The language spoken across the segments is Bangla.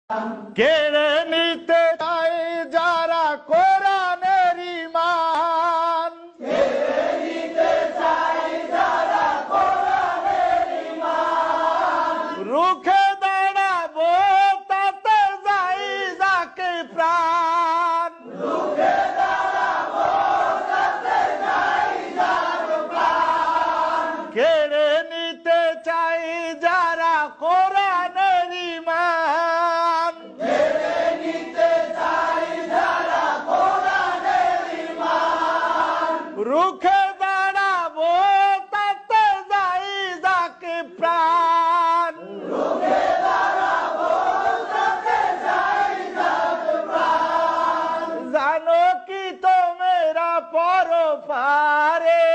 কেড়ে নিতে চায় যারা কোরআনের ঈমান, কেড়ে নিতে চায় যারা কোরআনের ঈমান, রুখে দাঁড়াবো তাতে যাই যাকে প্রাণ, রুখে দাঁড়াবো তাতে যাই যাকে প্রাণ, কেড়ে নিতে চাই যারা কোরআনের ঈমান, কেড়ে নিতে চায় যারা কোরআনের ঈমান, রুখে দাঁড়াবো তাতে যাই যাকে প্রাণ, রুখে দাঁড়াবো তাতে যাই যাকে প্রাণ, জানো কি তোমরা পরপারে,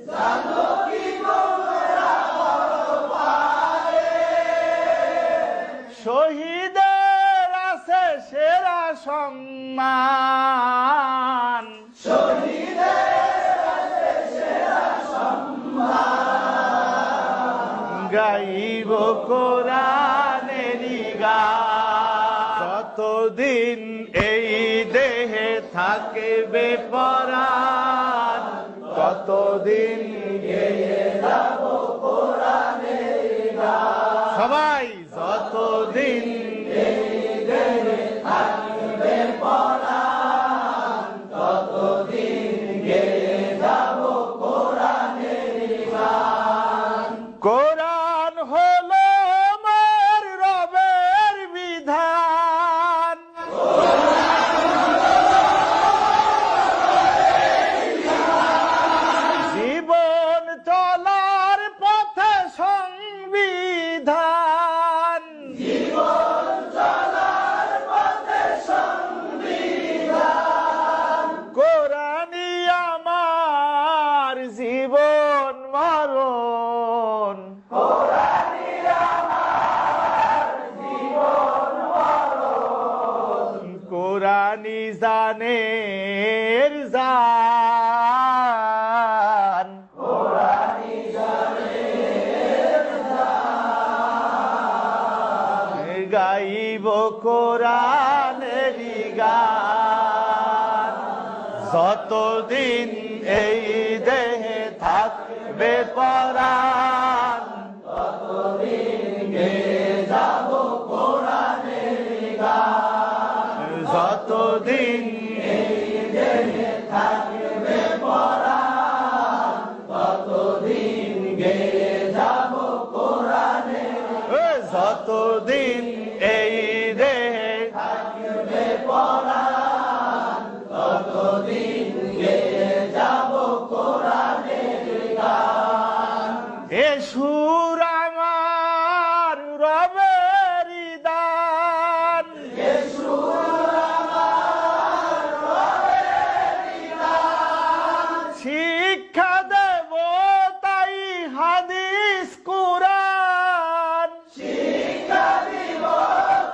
জানো কি তোমরা পরপারে, শহীদের আছে সেরা সম্মান, শহীদের আছে সেরা সম্মান, গাইব কোরআনেরই গান, যতদিন এই দেহে থাকবে পরাণ, ততদিন গেয়ে যাব কোরআনের গান, সবাই যতদিন এই দেহে থাকবে পরাণ, ততদিন গেয়ে যাব কোরআনের গান, কোরআন হলো আমার রবের বিধান, জীবন চলার পথে সংবিধান, জীবন চলার পথে সংবিধান, কোরআনই আমার জীবন মরণ, কোরআনই আমার জীবন মরণ, কোরআনই জানের জান, কোরআনই জানের জান, গাইব কোরআনেরই গান, যতদিন এই দেহে থাকবে পরাণ, ততদিন গেয়ে যাব কোরআনের গান, যতদিন এই দেহে থাকবে পরাণ, ততদিন গেয়ে যাব কোরআনের যতদিন এই দেহে থাকবে পরাণ, ততদিন গেয়ে যাব কোরআনের গান, এ সুর আমার রবেরই দান, এ সুর আমার রবেরই গান, শিক্ষা দেব তাই হাদিস কুরআন, শিক্ষা দিব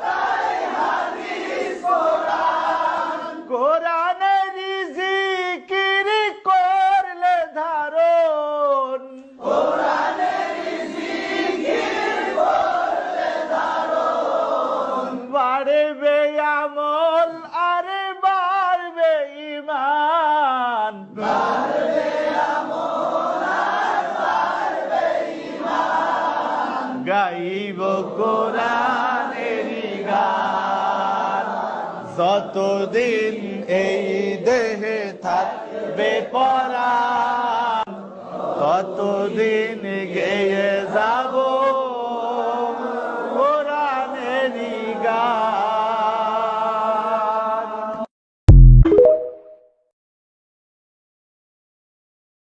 তাই হাদিস কোরআন, কোরআনেরই জিকির করলে ধারণ, কোরআনের জিকির করলে ধারণ, বাড়বে আমল আর বাড়বে ঈমান, বাড়বে আমল আর বাড়বে ঈমান, গাইব কোরআনেরই গান, যতদিন এই দেহে থাকবে পরাণ, ততদিন গে